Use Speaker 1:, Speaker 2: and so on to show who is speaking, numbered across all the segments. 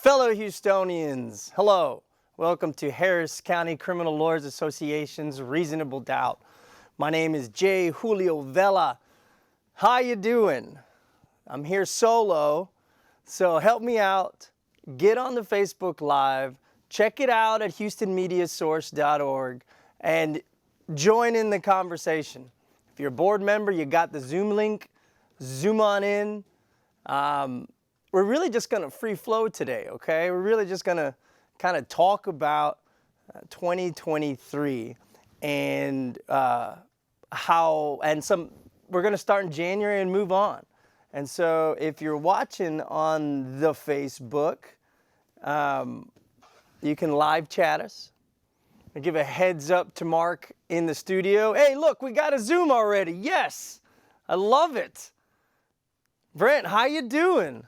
Speaker 1: Fellow Houstonians, hello. Welcome to Harris County Criminal Lawyers Association's Reasonable Doubt. My name is J. Julio Vela. How you doing? I'm here solo, so help me out. Get on the Facebook Live, check it out at houstonmediasource.org, and join in the conversation. If you're a board member, you got the Zoom link, zoom on in. We're really just going to free flow today, okay? We're really just going to kind of talk about 2023 and we're going to start in January and move on. And so if you're watching on the Facebook, you can live chat us. I give a heads up to Mark in the studio. Hey, look, we got a Zoom already. Yes, I love it. Brent, how you doing?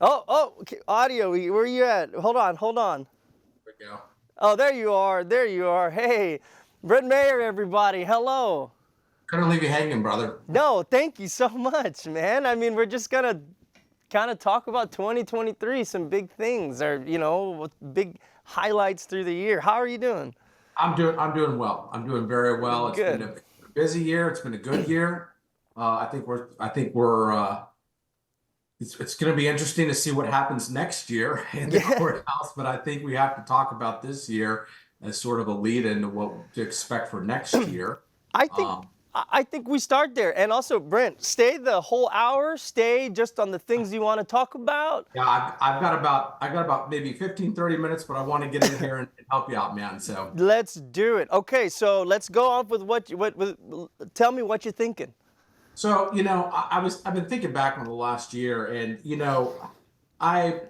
Speaker 1: Oh, okay. Audio, where are you at? Hold on.
Speaker 2: There we go.
Speaker 1: Oh, there you are. Hey, Brent Mayer, everybody, hello.
Speaker 2: Couldn't leave you hanging, brother.
Speaker 1: No, thank you so much, man. I mean, we're just gonna kind of talk about 2023, some big things, or, big highlights through the year. How are you doing?
Speaker 2: I'm doing well. I'm doing very well. It's
Speaker 1: Good.
Speaker 2: been a busy year. It's been a good year. I think we're it's going to be interesting to see what happens next year in the courthouse, but I think we have to talk about this year as sort of a lead into what to expect for next year.
Speaker 1: I think we start there. And also, Brent, stay the whole hour, stay just on the things you want to talk about.
Speaker 2: Yeah, I've got about maybe 15, 30 minutes, but I want to get in here and help you out, man. So
Speaker 1: let's do it. Okay, so let's go off with tell me what you're thinking.
Speaker 2: So, I've been thinking back on the last year, and, I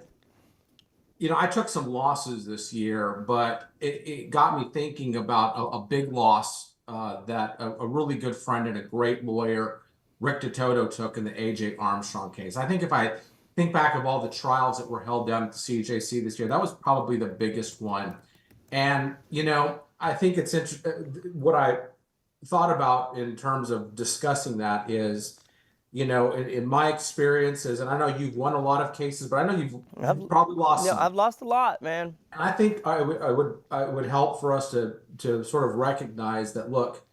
Speaker 2: took some losses this year, but it got me thinking about a big loss that a really good friend and a great lawyer, Rick DeToto, took in the A.J. Armstrong case. I think if I think back of all the trials that were held down at the CJC this year, that was probably the biggest one. And, I think it's interesting. What I thought about in terms of discussing that is, in my experiences, and I know you've won a lot of cases, but I know you've probably lost some.
Speaker 1: I've lost a lot, man.
Speaker 2: And I think it would help for us to sort of recognize that, look,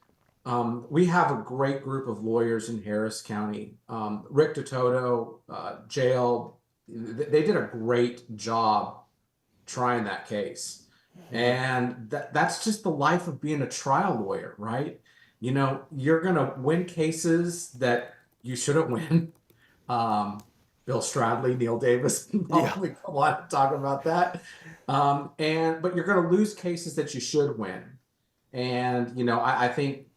Speaker 2: we have a great group of lawyers in Harris County. Rick DeToto, jail, they did a great job trying that case. And that's just the life of being a trial lawyer, right? You're going to win cases that you shouldn't win. Bill Stradley, Neil Davis, probably come on and talk about that. But you're going to lose cases that you should win. And, I think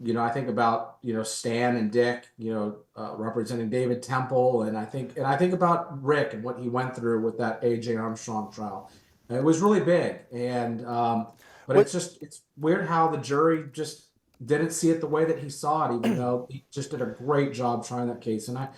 Speaker 2: about, Stan and Dick, representing David Temple. And I think about Rick and what he went through with that A.J. Armstrong trial. It was really big. And, but it's weird how the jury just didn't see it the way that he saw it, even though he just did a great job trying that case. And I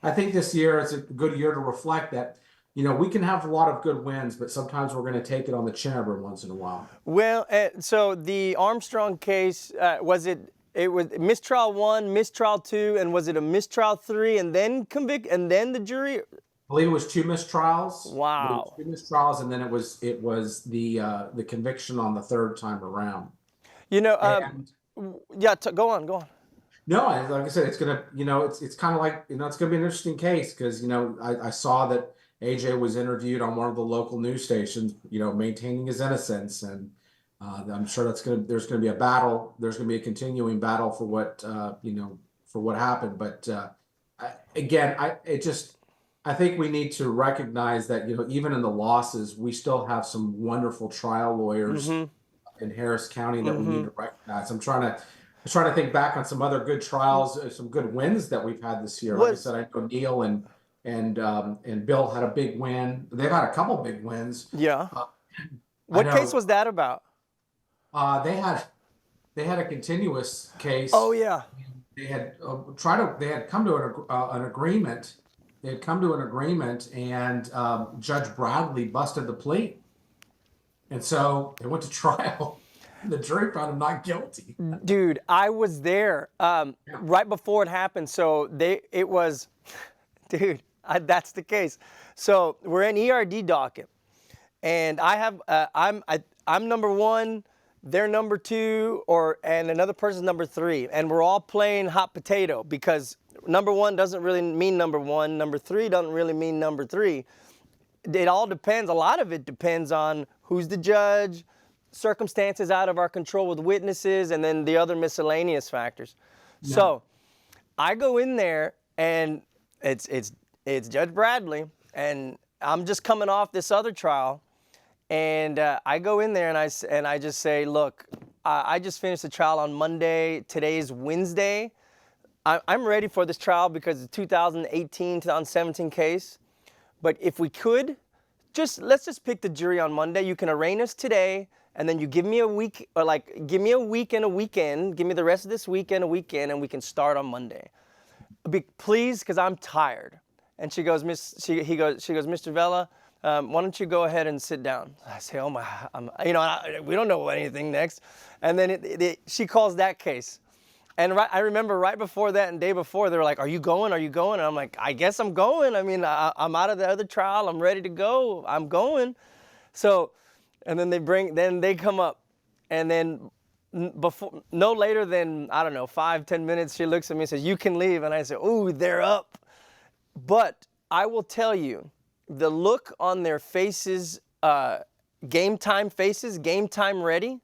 Speaker 2: think this year is a good year to reflect that, we can have a lot of good wins, but sometimes we're going to take it on the chin every once in a while.
Speaker 1: Well, so the Armstrong case, was mistrial 1, mistrial 2, and was it a mistrial 3 and then convict, and then the jury?
Speaker 2: I believe it was 2 mistrials.
Speaker 1: Wow.
Speaker 2: 2 mistrials, and then it was the conviction on the third time around.
Speaker 1: Go on.
Speaker 2: No, like I said, it's gonna, it's kind of like, it's gonna be an interesting case because, I saw that AJ was interviewed on one of the local news stations, maintaining his innocence, and I'm sure there's gonna be a battle. There's gonna be a continuing battle for what, for what happened. But I think we need to recognize that, even in the losses, we still have some wonderful trial lawyers in Harris County that we need to recognize. I'm trying to think back on some other good trials, some good wins that we've had this year. Like I said, I know Neil and Bill had a big win. They've had a couple big wins.
Speaker 1: Yeah. What case was that about?
Speaker 2: They had a continuous case.
Speaker 1: Oh yeah.
Speaker 2: They had come to an agreement. They had come to an agreement, and Judge Bradley busted the plea. And so they went to trial. The jury found him not guilty.
Speaker 1: Dude, I was there right before it happened. So dude, That's the case. So we're in ERD docket, and I'm number one, they're number two, and another person's number three, and we're all playing hot potato because number one doesn't really mean number one, number three doesn't really mean number three. It all depends. A lot of it depends on who's the judge, circumstances out of our control with witnesses, and then the other miscellaneous factors. Yeah. So I go in there, and it's Judge Bradley, and I'm just coming off this other trial, and I go in there and I just say, look, I just finished the trial on Monday. Today's Wednesday. I'm ready for this trial because it's a 2018, 2017 case. But if we could, let's just pick the jury on Monday. You can arraign us today, and then you give me a week, or give me a week and a weekend. Give me the rest of this weekend, a weekend, and we can start on Monday. Please, because I'm tired. And she goes, Mr. Vela, why don't you go ahead and sit down? I say, oh my, we don't know anything next. And then she calls that case. And I remember right before that and day before, they were like, are you going? Are you going? And I'm like, I guess I'm going. I mean, I'm out of the other trial. I'm ready to go. I'm going. So, and then they come up. And then no later than, I don't know, 5-10 minutes, she looks at me and says, you can leave. And I say, ooh, they're up. But I will tell you, the look on their faces, game time ready,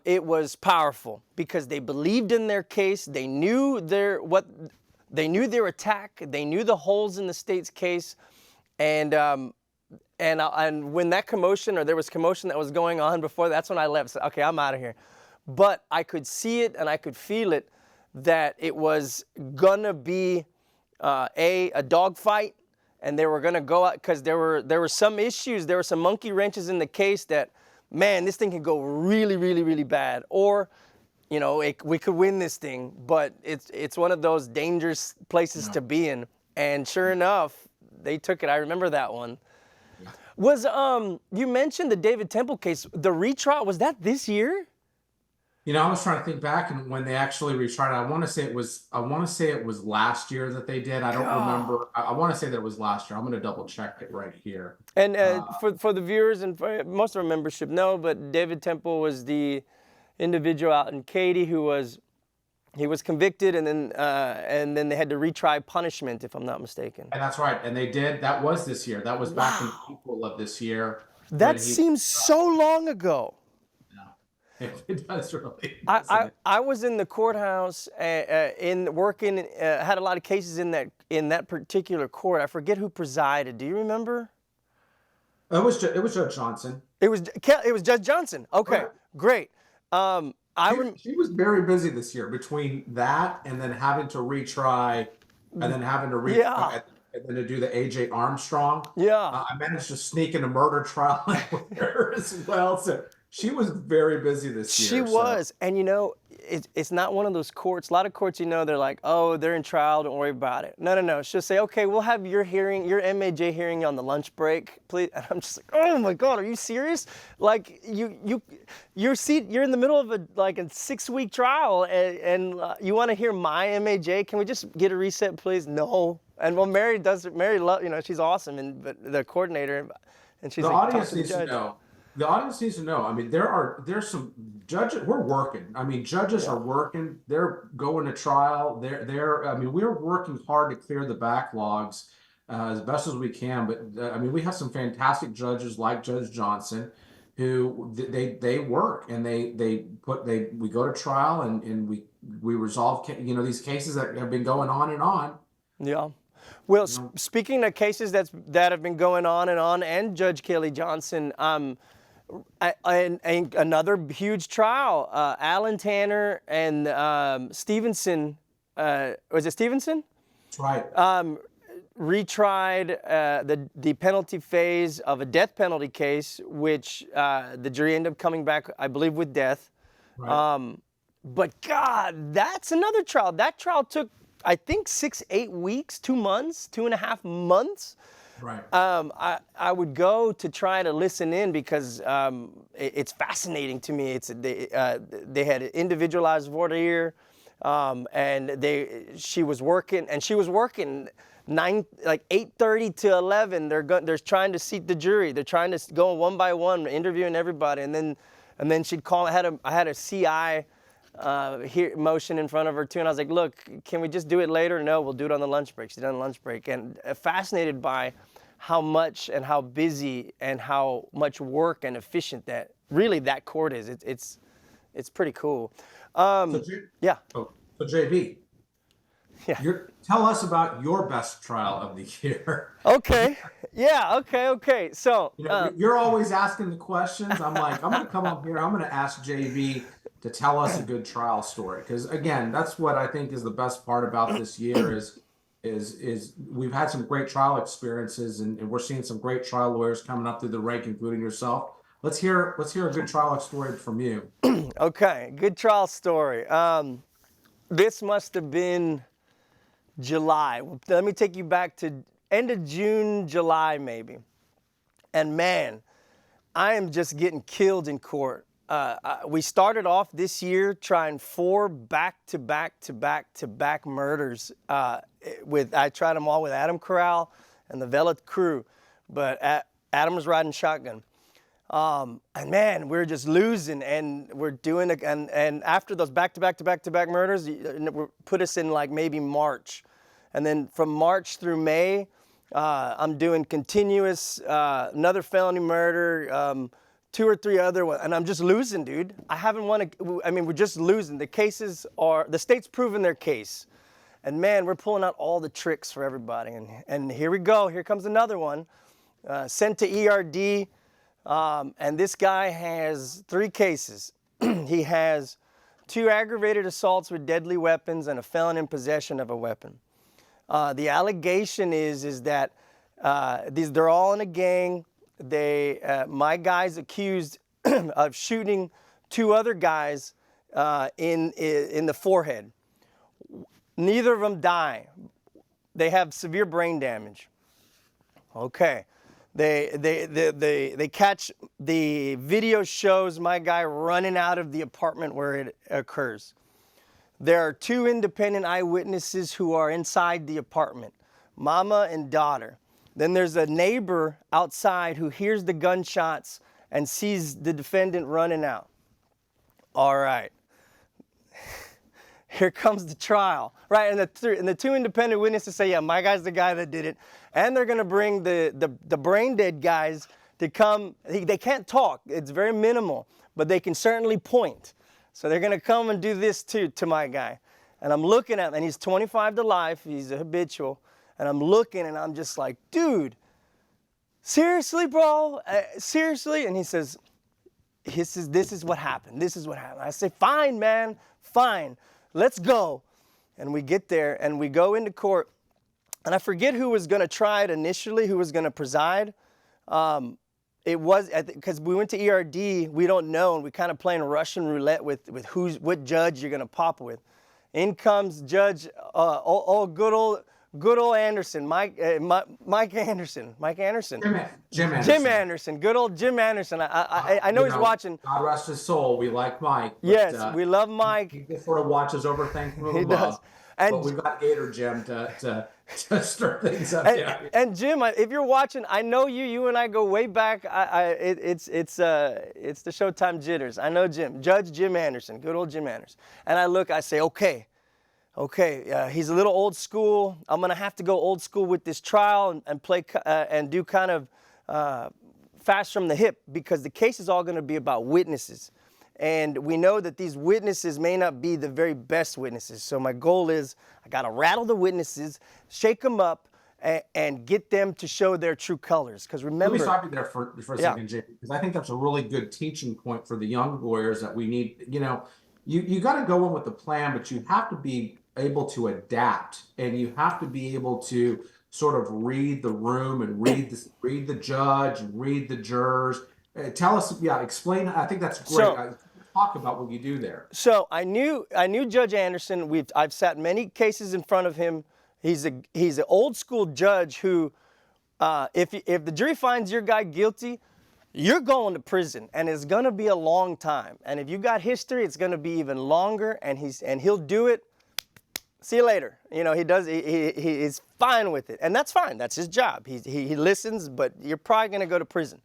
Speaker 1: it was powerful because they believed in their case. They knew their attack. They knew the holes in the state's case, and when that commotion, or there was commotion that was going on before, that's when I left. So, okay, I'm out of here. But I could see it and I could feel it that it was gonna be a dogfight, and they were gonna go out because there were some issues. There were some monkey wrenches in the case that, man, this thing could go really, really, really bad. Or, we could win this thing, but it's one of those dangerous places to be in. And sure enough, they took it. I remember that one. Yeah. Was you mentioned the David Temple case, the retrial, was that this year?
Speaker 2: I was trying to think back, and when they actually retried it, I want to say it was last year that they did. I don't remember. I want to say that it was last year. I'm going to double check it right here.
Speaker 1: And for the viewers and for most of our membership know, but David Temple was the individual out in Katy who was convicted, and then they had to retry punishment, if I'm not mistaken.
Speaker 2: And that's right. And they did. That was this year. That was back in April of this year.
Speaker 1: That seems so long ago.
Speaker 2: It does really.
Speaker 1: I was in the courthouse working. Had a lot of cases in that particular court. I forget who presided. Do you remember?
Speaker 2: It was Judge Johnson.
Speaker 1: It was Judge Johnson. Okay, great.
Speaker 2: She was very busy this year between that and then having to retry, and then having to retry, and then to do the AJ Armstrong.
Speaker 1: Yeah.
Speaker 2: I managed to sneak in a murder trial with her as well. So. She was very busy this year.
Speaker 1: She was. And it's not one of those courts. A lot of courts, they're like, oh, they're in trial, don't worry about it. No. She'll say, okay, we'll have your MAJ hearing on the lunch break, please. And I'm just like, oh my God, are you serious? Like you're in the middle of a 6-week trial, and you want to hear my MAJ? Can we just get a reset, please? No. And Mary she's awesome, but the coordinator, and she's
Speaker 2: the
Speaker 1: like,
Speaker 2: audience needs to know. The audience needs to know. I mean, there's some judges. We're working. I mean, judges are working. They're going to trial. We're working hard to clear the backlogs as best as we can. But we have some fantastic judges like Judge Johnson, who they work, and we go to trial, and we resolve these cases that have been going on and on.
Speaker 1: Yeah. Well, speaking of cases that have been going on, and Judge Kelly Johnson, and another huge trial, Alan Tanner and Stevenson, was it Stevenson?
Speaker 2: That's right.
Speaker 1: Retried the penalty phase of a death penalty case, which the jury ended up coming back, I believe, with death. Right. But God, that's another trial. That trial took, I think, 6-8 weeks, 2 months, 2.5 months.
Speaker 2: Right.
Speaker 1: I would go to try to listen in because it's fascinating to me. They had individualized voir dire. and she was working 8:30 to 11. They're trying to seat the jury. They're trying to go one by one, interviewing everybody, and then she'd call. I had a CI motion in front of her too, and I was like, look, can we just do it later? No, we'll do it on the lunch break. She's done lunch break, and fascinated by how much and how busy and how much work and efficient that court is. It's pretty cool. Yeah.
Speaker 2: So JB,
Speaker 1: Yeah.
Speaker 2: tell us about your best trial of the year.
Speaker 1: Okay. Yeah. Okay. So
Speaker 2: you're always asking the questions. I'm like, I'm going to come up here. I'm going to ask JB to tell us a good trial story, because again, that's what I think is the best part about this year is we've had some great trial experiences, and we're seeing some great trial lawyers coming up through the rank, including yourself. Let's hear a good trial story from you.
Speaker 1: Okay, good trial story. This must have been July. Let me take you back to end of June, July maybe. And man, I am just getting killed in court. We started off this year trying 4 back-to-back murders. I tried them all with Adam Corral and the Vela crew, but Adam was riding shotgun. And man, we're just losing, and we're doing and after those back-to-back murders, put us in like maybe March, and then from March through May, I'm doing continuous another felony murder. 2 or 3 other ones, and I'm just losing, dude. I haven't won we're just losing. The state's proven their case. And man, we're pulling out all the tricks for everybody. And here we go, here comes another one. Sent to ERD, and this guy has 3 cases. He has 2 aggravated assaults with deadly weapons and a felon in possession of a weapon. The allegation is that they're all in a gang. My guy's accused of shooting 2 other guys in the forehead. Neither of them die. They have severe brain damage. Okay, they catch, the video shows my guy running out of the apartment where it occurs. There are 2 independent eyewitnesses who are inside the apartment, mama and daughter. Then there's a neighbor outside who hears the gunshots and sees the defendant running out. All right. Here comes the trial. Right, and the 2 independent witnesses say, yeah, my guy's the guy that did it. And they're going to bring the brain dead guys to come. They can't talk. It's very minimal, but they can certainly point. So they're going to come and do this too to my guy. And I'm looking at him, and he's 25 to life. He's a habitual. And I'm looking, and I'm just like, dude, seriously, bro? Seriously? And he says, this is what happened. This is what happened. I say, fine, man, fine. Let's go. And we get there, and we go into court. And I forget who was going to try it initially, who was going to preside. It was, because we went to ERD, we don't know, and we kind of playing Russian roulette with what judge you're going to pop with. In comes Judge, good old Anderson, Mike Anderson. Jim Anderson, good old Jim Anderson. I know he's watching.
Speaker 2: God rest his soul. We like Mike.
Speaker 1: Yes, we love Mike.
Speaker 2: He sort of watches over things from above. But we've got Gator Jim to stir things up.
Speaker 1: And Jim, if you're watching, I know you. You and I go way back. It's the Showtime jitters. I know Jim, Judge Jim Anderson, good old Jim Anderson. And I look, I say, okay, he's a little old school. I'm gonna have to go old school with this trial and play and do kind of fast from the hip, because the case is all gonna be about witnesses. And we know that these witnesses may not be the very best witnesses. So my goal is I gotta rattle the witnesses, shake them up, and get them to show their true colors. Because remember—
Speaker 2: Let me stop you there for a second, Jay, because I think that's a really good teaching point for the young lawyers that we need. You got to go in with the plan, but you have to be able to adapt, and you have to be able to sort of read the room and read the judge and read the jurors. Tell us, explain. I think that's great. Talk about what you do there.
Speaker 1: So I knew Judge Anderson. I've sat many cases in front of him. He's an old school judge who, if the jury finds your guy guilty, you're going to prison, and it's going to be a long time. And if you got history, it's going to be even longer. And he'll do it see you later. You know, he is fine with it. And that's fine. That's his job. He listens, but you're probably going to go to prison.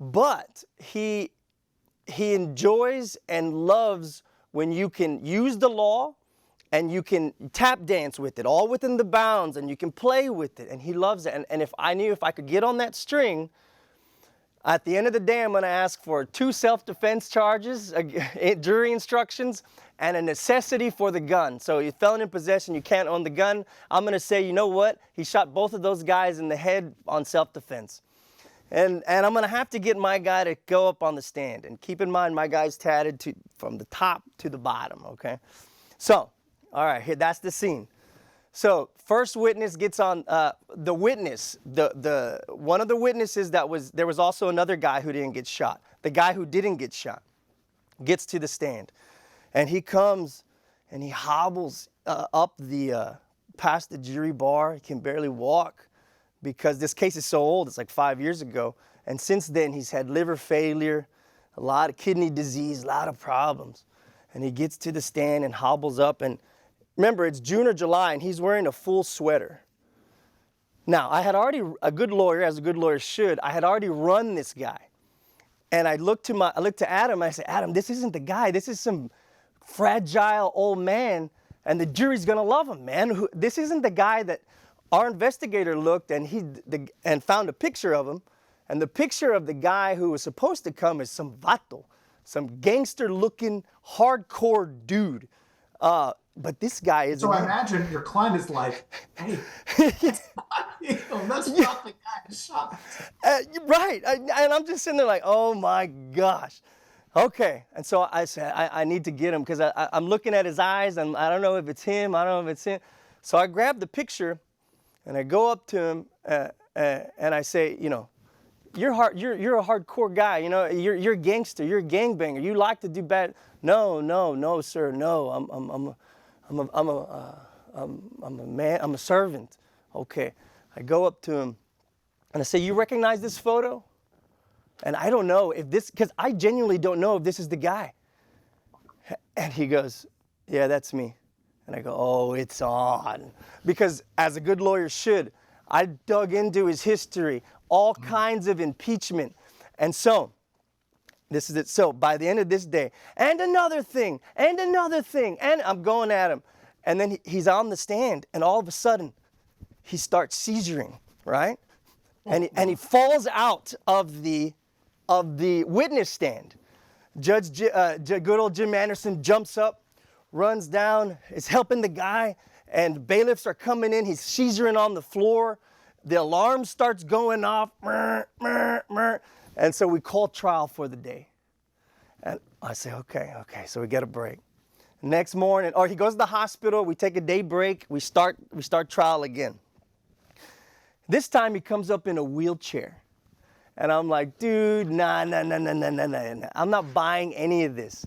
Speaker 1: But he enjoys and loves when you can use the law and you can tap dance with it, all within the bounds, and you can play with it. And he loves it. And if I knew if I could get on that string, at the end of the day, I'm going to ask for 2 self-defense charges, jury instructions, and a necessity for the gun. So you felon in possession, you can't own the gun. I'm going to say, you know what? He shot both of those guys in the head on self-defense. And I'm going to have to get my guy to go up on the stand. And keep in mind, my guy's tatted from the top to the bottom, okay? So, all right, here, that's the scene. So first witness gets on, the witness, one of the witnesses there was also another guy who didn't get shot. The guy who didn't get shot gets to the stand. And he comes and he hobbles up past the jury bar. He can barely walk because this case is so old. It's like 5 years ago. And since then, he's had liver failure, a lot of kidney disease, a lot of problems. And he gets to the stand and hobbles up. And remember, it's June or July, and he's wearing a full sweater. Now, I had already, a good lawyer, as a good lawyer should, I had already run this guy. And I looked to Adam, and I said, Adam, this isn't the guy. This is some fragile old man, and the jury's going to love him, man. This isn't the guy that our investigator looked and found a picture of him. And the picture of the guy who was supposed to come is some vato, some gangster-looking, hardcore dude. But this guy is.
Speaker 2: So I imagine your client is like, hey, that's not the guy who shot.
Speaker 1: Right. And I'm just sitting there like, oh my gosh. Okay. And so I said, I need to get him because I'm looking at his eyes and I don't know if it's him. I don't know if it's him. So I grab the picture and I go up to him and I say, you know, you're a hardcore guy. You know, you're a gangster. You're a gangbanger. You like to do bad. No, sir. No, I'm a man. I'm a servant. Okay. I go up to him and I say, you recognize this photo? And I don't know if because I genuinely don't know if this is the guy. And he goes, yeah, that's me. And I go, oh, it's on. Because as a good lawyer should, I dug into his history, all kinds of impeachment. And so, this is it. So by the end of this day, and another thing, and I'm going at him. And then he's on the stand, and all of a sudden, he starts seizuring, right? And he falls out of the witness stand. Good old Jim Anderson jumps up, runs down, is helping the guy, and bailiffs are coming in. He's seizuring on the floor. The alarm starts going off. And so we call trial for the day. And I say, okay, so we get a break. Next morning, or he goes to the hospital, we take a day break, we start trial again. This time he comes up in a wheelchair. And I'm like, dude, nah. I'm not buying any of this.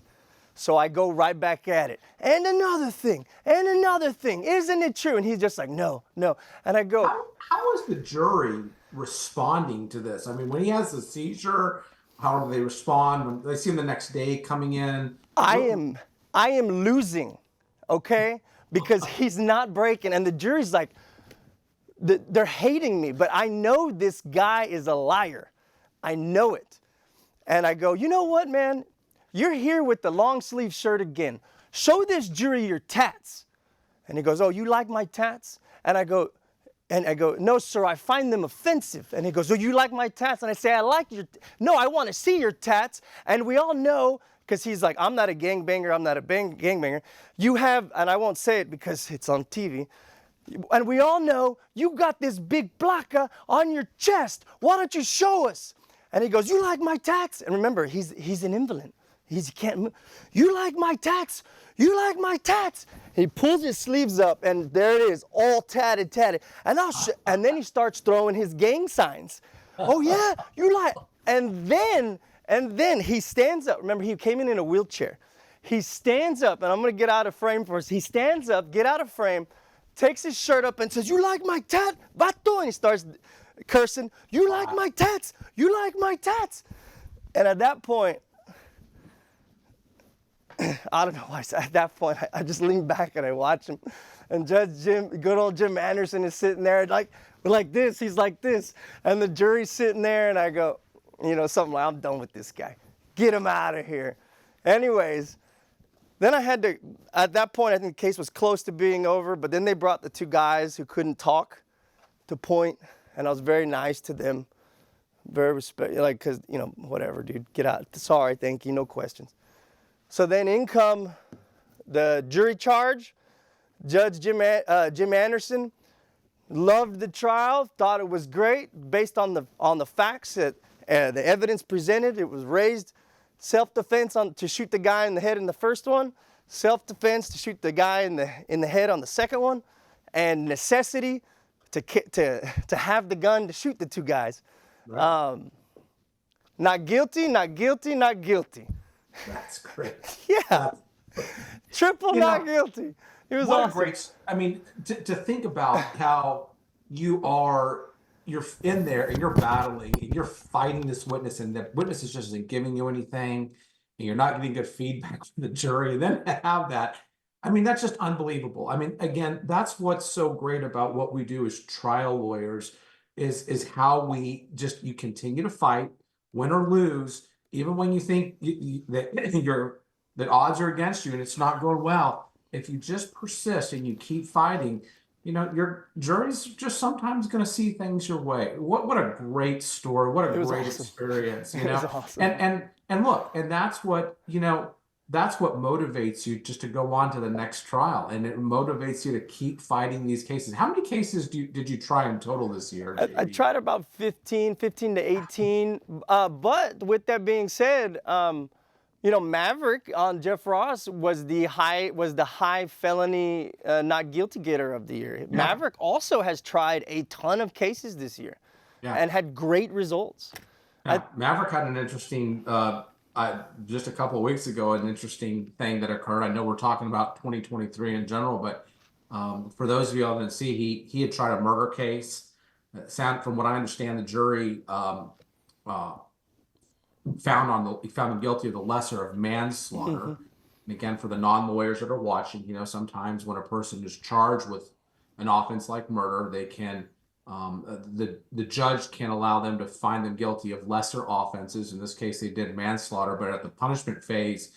Speaker 1: So I go right back at it. And another thing. Isn't it true? And he's just like, no. And I go,
Speaker 2: how is the jury responding to this? I mean, when he has a seizure, how do they respond? When they see him the next day coming in?
Speaker 1: I am losing, okay? Because he's not breaking. And the jury's like, they're hating me. But I know this guy is a liar. I know it. And I go, you know what, man? You're here with the long sleeve shirt again. Show this jury your tats. And he goes, oh, you like my tats? And I go, no, sir, I find them offensive. And he goes, oh, you like my tats? And I say, I like your, no, I want to see your tats. And we all know, because he's like, I'm not a gangbanger, gangbanger. You have, and I won't say it because it's on TV, and we all know you got this big placa on your chest. Why don't you show us? And he goes, you like my tats? And remember, he's an invalid. He can't move. You like my tats? You like my tats? He pulls his sleeves up, and there it is, all tatted. And then he starts throwing his gang signs. Oh yeah, you like? And then he stands up. Remember, he came in a wheelchair. He stands up, and I'm gonna get out of frame for us. He stands up, get out of frame, takes his shirt up, and says, "You like my tat, vato?" And he starts cursing. You like my tats? You like my tats? And at that point, I don't know why. At that point, I just lean back and I watch him. and Judge Jim, good old Jim Anderson, is sitting there like this. He's like this, and the jury's sitting there, and I go, something like, I'm done with this guy. Get him out of here. Anyways, then I had to, at that point, I think the case was close to being over, but then they brought the two guys who couldn't talk to point, and I was very nice to them. Very because, whatever, dude, get out. Sorry, thank you, no questions. So then in come the jury charge. Judge Jim Anderson loved the trial, thought it was great based on the facts that the evidence presented. It was raised self-defense to shoot the guy in the head in the first one, self-defense to shoot the guy in the head on the second one, and necessity to have the gun to shoot the two guys. Right. Not guilty, not guilty, not guilty.
Speaker 2: That's great.
Speaker 1: Yeah. Triple not guilty. It was awesome.
Speaker 2: Great. I mean, to think about how you're in there and you're battling and you're fighting this witness, and the witness is just isn't giving you anything, and you're not getting good feedback from the jury, and then to have that, I mean, that's just unbelievable. I mean, again, that's what's so great about what we do as trial lawyers is how you continue to fight, win or lose, even when you think that odds are against you and it's not going well. If you just persist and you keep fighting, your jury's just sometimes going to see things your way. What a great story! What a great experience!
Speaker 1: It was awesome.
Speaker 2: And look, and that's what that's what motivates you just to go on to the next trial, and it motivates you to keep fighting these cases. How many cases did you try in total this year?
Speaker 1: I tried about 15 to 18. But with that being said, Maverick on Jeff Ross was the high felony not guilty getter of the year. Yeah. Maverick also has tried a ton of cases this year, and had great results.
Speaker 2: Yeah. Maverick had an interesting. Just a couple of weeks ago, an interesting thing that occurred. I know we're talking about 2023 in general, but for those of you who didn't see, he had tried a murder case. From what I understand, the jury found him guilty of the lesser of manslaughter. Mm-hmm. And again, for the non-lawyers that are watching, sometimes when a person is charged with an offense like murder, they can the judge can allow them to find them guilty of lesser offenses. In this case, they did manslaughter, but at the punishment phase,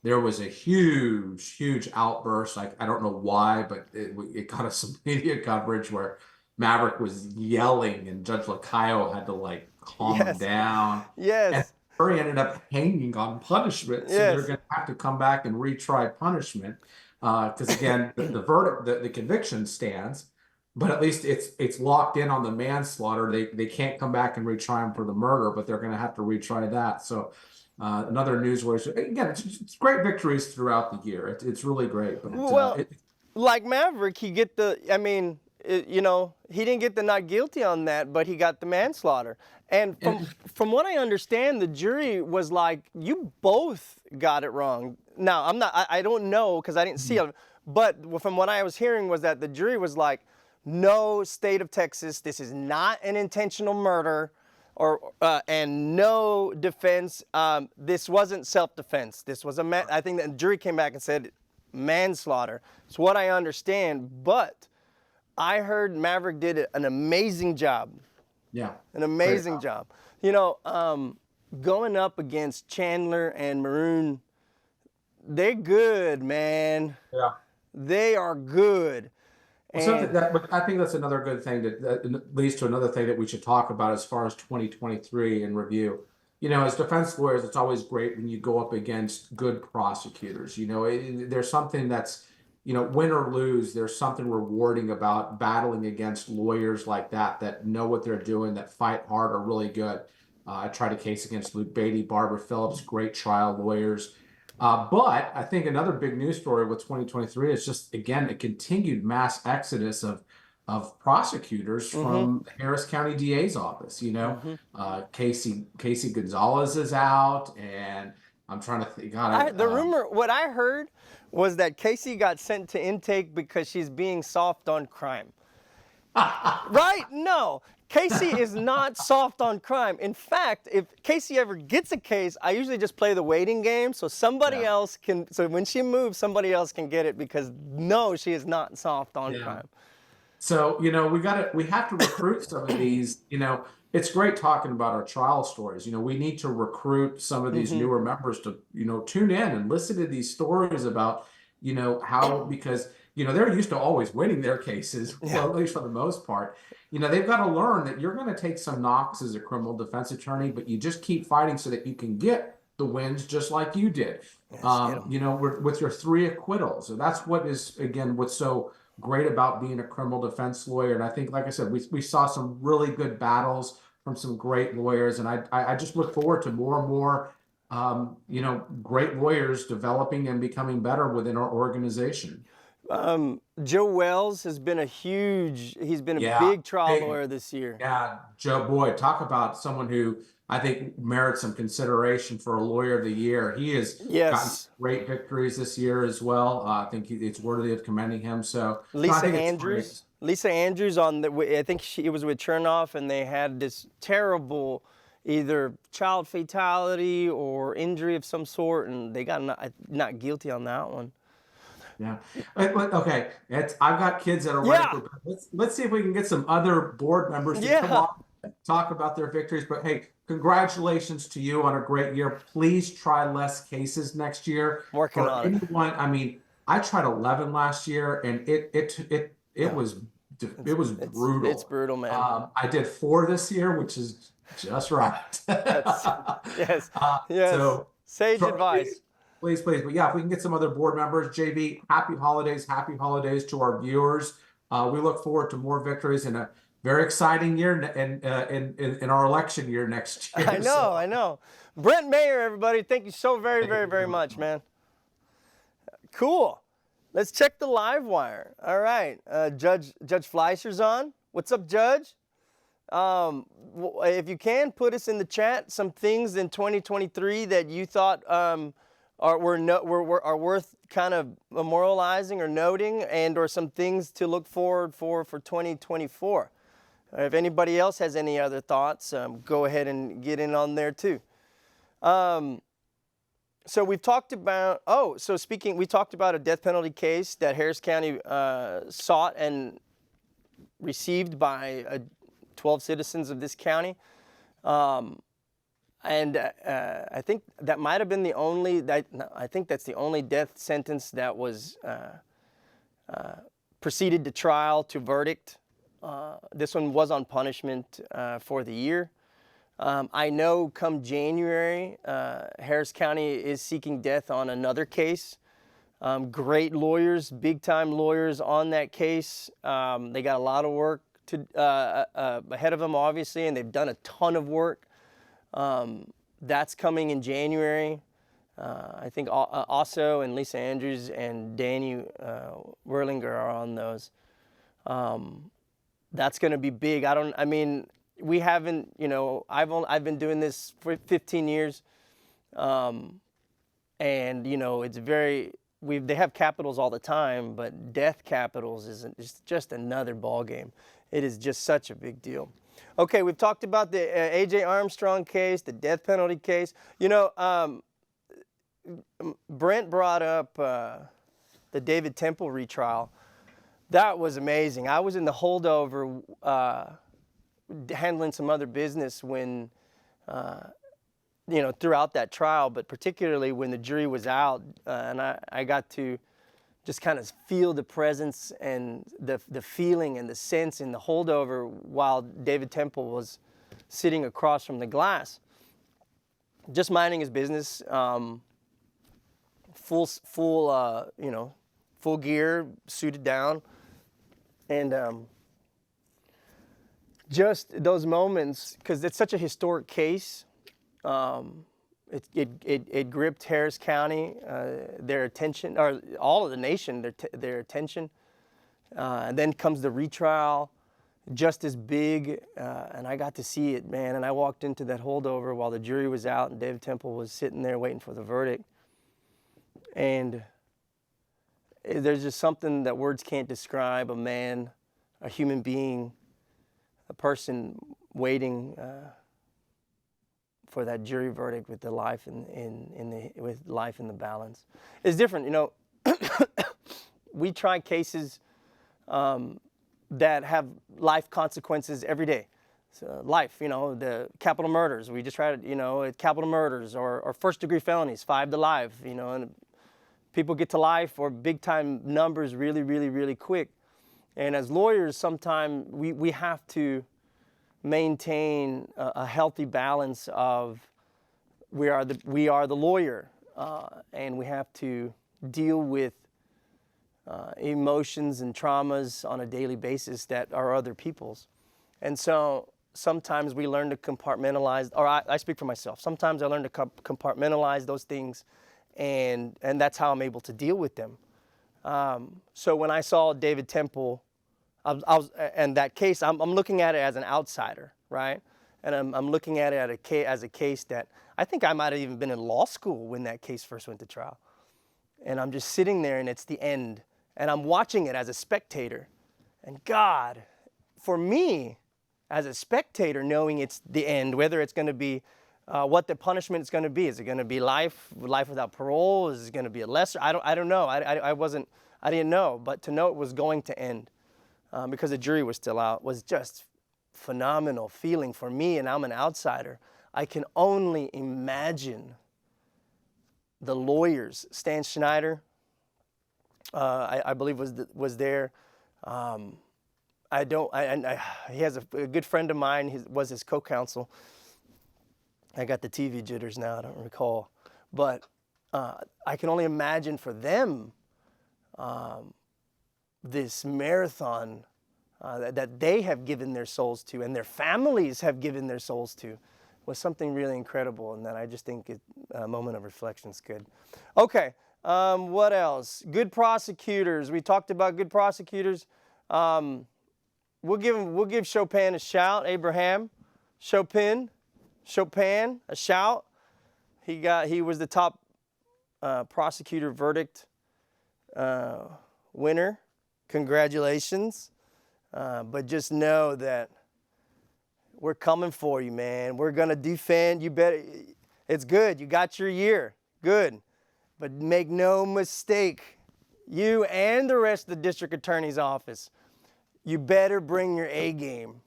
Speaker 2: there was a huge outburst. I don't know why, but it got us some media coverage where Maverick was yelling and Judge Lacayo had to calm him down.
Speaker 1: Yes.
Speaker 2: And the jury ended up hanging on punishment. So they're going to have to come back and retry punishment. Because again, the verdict, the conviction stands. But at least it's locked in on the manslaughter. They can't come back and retry him for the murder, but they're going to have to retry that. So another newsworthy. Again, it's great victories throughout the year. It's really great. But
Speaker 1: like Maverick, he didn't get the not guilty on that, but he got the manslaughter. And from what I understand, the jury was like, you both got it wrong. Now I don't know because I didn't see it, but from what I was hearing was that the jury was like, no, state of Texas, this is not an intentional murder, and no defense. This wasn't self-defense. This was I think the jury came back and said manslaughter. It's what I understand, but I heard Maverick did an amazing job.
Speaker 2: Yeah.
Speaker 1: An amazing job. Going up against Chandler and Maroon, they're good, man.
Speaker 2: Yeah.
Speaker 1: They are good.
Speaker 2: But I think that's another good thing that leads to another thing that we should talk about as far as 2023 in review. As defense lawyers, it's always great when you go up against good prosecutors. There's something that's, win or lose, there's something rewarding about battling against lawyers like that know what they're doing, that fight hard, are really good. I tried a case against Luke Beatty, Barbara Phillips, great trial lawyers. But I think another big news story with 2023 is just, again, a continued mass exodus of prosecutors from the Harris County DA's office. Casey Gonzalez is out, and I'm trying to think.
Speaker 1: What I heard was that Casey got sent to intake because she's being soft on crime. Right? No. Casey is not soft on crime. In fact, if Casey ever gets a case, I usually just play the waiting game so somebody else can, so when she moves, somebody else can get it because no, she is not soft on crime.
Speaker 2: So, we have to recruit some of these, it's great talking about our trial stories. We need to recruit some of these newer members to, tune in and listen to these stories about, how, because, they're used to always winning their cases, well, at least for the most part. They've got to learn that you're going to take some knocks as a criminal defense attorney, but you just keep fighting so that you can get the wins just like you did. With your 3 acquittals. So that's what is, again, what's so great about being a criminal defense lawyer. And I think, like I said, we saw some really good battles from some great lawyers. And I just look forward to more and more, great lawyers developing and becoming better within our organization.
Speaker 1: Joe Wells has been he's been a big trial lawyer this year.
Speaker 2: Yeah, Joe, boy, talk about someone who I think merits some consideration for a lawyer of the year. He has gotten great victories this year as well. I think it's worthy of commending him. So
Speaker 1: Lisa Andrews I think she was with Chernoff, and they had this terrible either child fatality or injury of some sort, and they got not guilty on that one.
Speaker 2: Yeah. Okay. I've got kids that are ready for. Let's see if we can get some other board members to come on and talk about their victories. But hey, congratulations to you on a great year. Please try less cases next year.
Speaker 1: Working on it.
Speaker 2: I mean, I tried 11 last year, and it was brutal.
Speaker 1: It's brutal, man.
Speaker 2: I did 4 this year, which is just right.
Speaker 1: Yes.
Speaker 2: So,
Speaker 1: sage advice.
Speaker 2: Please. But yeah, if we can get some other board members, JV, happy holidays to our viewers. We look forward to more victories in a very exciting year in our election year next year.
Speaker 1: I know. Brent Mayer, everybody, thank you so very much, man. Cool. Let's check the live wire. All right, Judge Fleischer's on. What's up, Judge? If you can, put us in the chat some things in 2023 that you thought are worth kind of memorializing or noting, and or some things to look forward for 2024. If anybody else has any other thoughts, go ahead and get in on there too. So we've talked about, we talked about a death penalty case that Harris County sought and received by 12 citizens of this county. And I think that might have been I think that's the only death sentence that was proceeded to trial to verdict. This one was on punishment for the year. I know come January, Harris County is seeking death on another case. Great lawyers, big-time lawyers on that case. They got a lot of work ahead of them, obviously, and they've done a ton of work. That's coming in January. I think Osso and Lisa Andrews and Danny Werlinger are on those. That's going to be big. We haven't, I've been doing this for 15 years. And, it's they have capitals all the time, but death capitals is just another ball game. It is just such a big deal. Okay, we've talked about the A.J. Armstrong case, the death penalty case. Brent brought up the David Temple retrial. That was amazing. I was in the holdover handling some other business when, throughout that trial, but particularly when the jury was out, and I got to just kind of feel the presence and the feeling and the sense in the holdover while David Temple was sitting across from the glass, just minding his business, full gear, suited down, and just those moments, because it's such a historic case. It gripped Harris County, their attention, or all of the nation, their attention. And then comes the retrial, just as big, and I got to see it, man. And I walked into that holdover while the jury was out, and David Temple was sitting there waiting for the verdict. And there's just something that words can't describe. A man, a human being, a person waiting for that jury verdict with the life with life in the balance. It's different, you know. We try cases that have life consequences every day. So life, you know, the capital murders. We just tried, you know, capital murders or first-degree felonies, 5 to life, you know, and people get to life or big-time numbers really, really, really quick. And as lawyers, sometimes we have to maintain a healthy balance of we are the lawyer, and we have to deal with emotions and traumas on a daily basis that are other people's. And so sometimes we learn to compartmentalize, or I speak for myself. Sometimes I learn to compartmentalize those things, and that's how I'm able to deal with them. So when I saw David Temple, I was and that case, I'm looking at it as an outsider, right? And I'm looking at it as a case that I think I might have even been in law school when that case first went to trial. And I'm just sitting there, and it's the end. And I'm watching it as a spectator. And God, for me, as a spectator, knowing it's the end, whether it's going to be what the punishment is going to be. Is it going to be life without parole? Is it going to be a lesser? I don't know. I didn't know. But to know it was going to end because the jury was still out was just phenomenal feeling for me, and I'm an outsider. I can only imagine the lawyers. Stan Schneider, I believe was there. He has a good friend of mine. Was his co-counsel. I got the TV jitters now. I don't recall, but I can only imagine for them this marathon that they have given their souls to, and their families have given their souls to, was something really incredible, and that I just think a moment of reflection is good. Okay, what else? Good prosecutors. We talked about good prosecutors. We'll give Chopin a shout. Abraham, Chopin, a shout. He was the top prosecutor verdict winner. Congratulations. But just know that we're coming for you, man. We're gonna defend. You better. It's good. You got your year. Good. But make no mistake, you and the rest of the district attorney's office, you better bring your A game,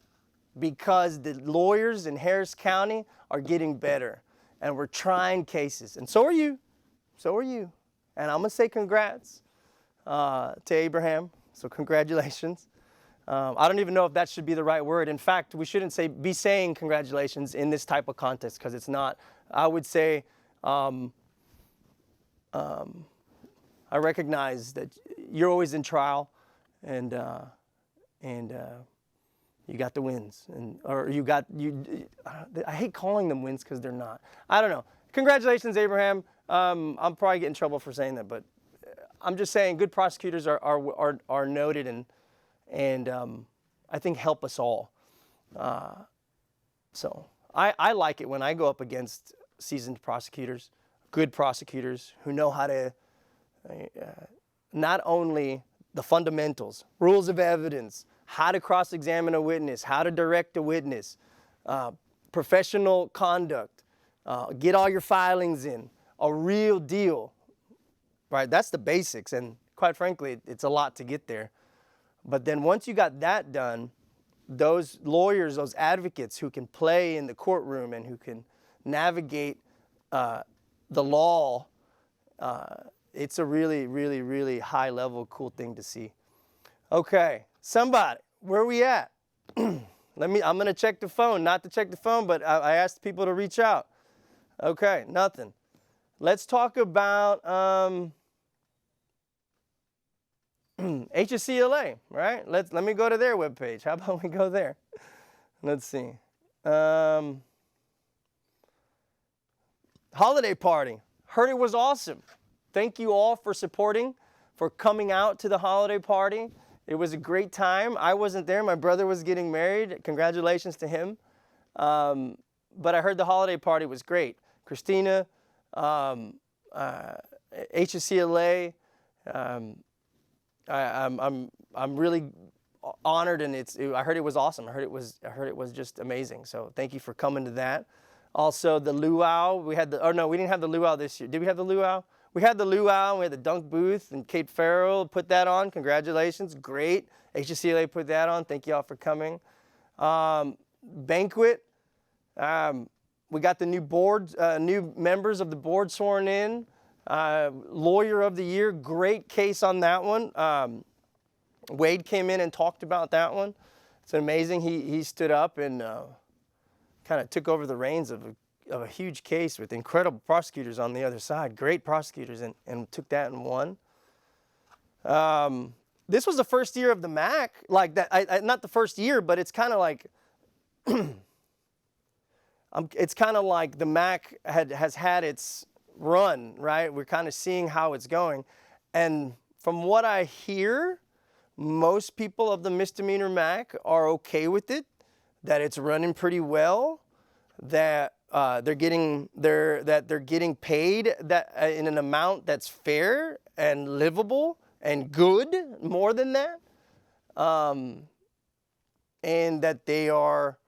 Speaker 1: because the lawyers in Harris County are getting better, and we're trying cases, and so are you. So are you. And I'm gonna say congrats to Abraham. So congratulations. I don't even know if that should be the right word. In fact, we shouldn't be saying congratulations in this type of context, because it's not. I would say I recognize that you're always in trial, and you got the wins, I hate calling them wins because they're not. I don't know. Congratulations, Abraham. I'm probably getting in trouble for saying that, but I'm just saying good prosecutors are noted and I think help us all. So I like it when I go up against seasoned prosecutors, good prosecutors who know how to not only the fundamentals, rules of evidence, how to cross-examine a witness, how to direct a witness, professional conduct, get all your filings in, a real deal, right? That's the basics, and quite frankly, it's a lot to get there. But then once you got that done, those lawyers, those advocates who can play in the courtroom and who can navigate the law, it's a really, really, really high level, cool thing to see. Okay, somebody, where are we at? I'm gonna check the phone, not to check the phone, but I asked people to reach out. Okay, nothing. Let's talk about HSCLA, right? Let me go to their webpage. How about we go there? Let's see. Holiday party. Heard it was awesome. Thank you all for supporting, for coming out to the holiday party. It was a great time. I wasn't there. My brother was getting married. Congratulations to him. But I heard the holiday party was great. Christina, HSCLA, I'm really honored, and I heard it was awesome. I heard it was just amazing. So thank you for coming to that. Also the luau, we didn't have the luau this year. Did we have the luau? We had the luau, we had the dunk booth, and Kate Farrell put that on. Congratulations, great. HCLA put that on. Thank you all for coming. Banquet, we got the new board, new members of the board sworn in. Lawyer of the year, great case on that one. Wade came in and talked about that one. It's amazing. He stood up and kind of took over the reins of a huge case with incredible prosecutors on the other side, great prosecutors, and took that and won. This was the first year of the MAC, like that. Not the first year, but it's kind of like it's kind of like the MAC has had its run, right? We're kind of seeing how it's going, and from what I hear, most people of the misdemeanor MAC are okay with it, that it's running pretty well, that they're getting paid in an amount that's fair and livable and good, more than that, and that they are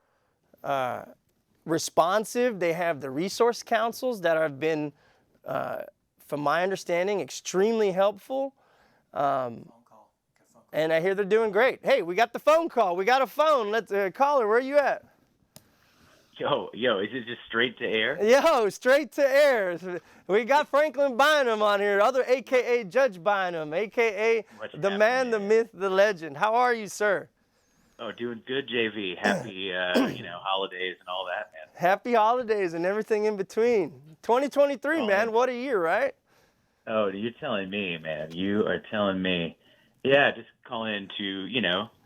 Speaker 1: responsive. They have the resource councils that have been, from my understanding, extremely helpful. And I hear they're doing great. Hey, we got the phone call. We got a phone. Let's caller. Where are you at?
Speaker 3: Yo, is it just straight to air?
Speaker 1: Yo, straight to air. We got Franklin Bynum on here, AKA Judge Bynum, AKA the man, the myth, the legend. How are you, sir?
Speaker 3: Oh, doing good, JV. Happy, holidays and all that, man.
Speaker 1: Happy holidays and everything in between. 2023, man. What a year, right?
Speaker 3: Oh, you're telling me, man. You are telling me. Yeah, just calling in to,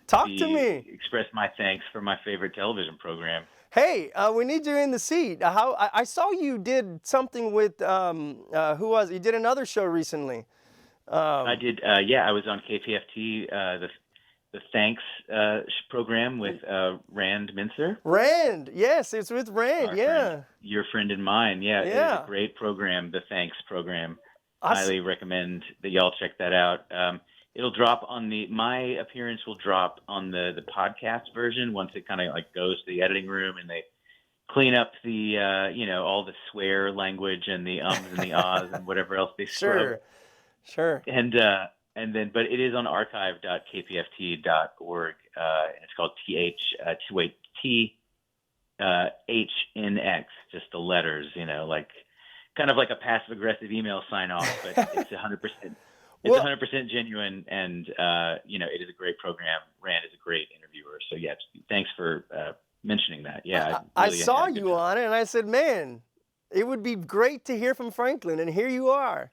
Speaker 1: talk to me.
Speaker 3: Express my thanks for my favorite television program.
Speaker 1: Hey, we need you in the seat. I saw you did something with who was? You did another show recently.
Speaker 3: I did. I was on KPFT, the Thanks program with Rand Mincer.
Speaker 1: Rand, yes, it's with Rand.
Speaker 3: Your friend and mine. Yeah, it was a great program, the Thanks program. Highly recommend that y'all check that out. It'll drop on my appearance will drop on the podcast version once it kind of like goes to the editing room and they clean up the all the swear language and the ums and the ahs and whatever else they scrub.
Speaker 1: Sure.
Speaker 3: And then but it is on archive.kpft.org and it's called THNX, just the letters, like kind of like a passive aggressive email sign off, but it's 100%. It's 100% genuine, and it is a great program. Rand is a great interviewer, so yeah, thanks for mentioning that. Yeah,
Speaker 1: I saw you on it, and I said, man, it would be great to hear from Franklin, and here you are.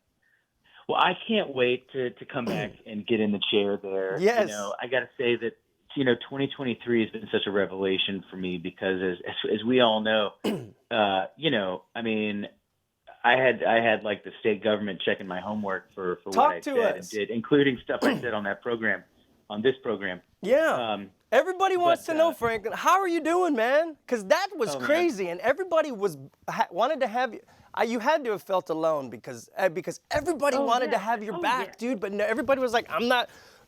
Speaker 3: Well, I can't wait to come back and get in the chair there.
Speaker 1: Yes.
Speaker 3: I got to say that 2023 has been such a revelation for me because as we all know, I had like the state government checking my homework for what I said and did, including stuff I said on this program.
Speaker 1: Yeah. Everybody wants to know, Franklin, how are you doing, man? Because that was crazy, man. And everybody wanted to have you. You had to have felt alone because everybody wanted to have your back, dude. But everybody was like,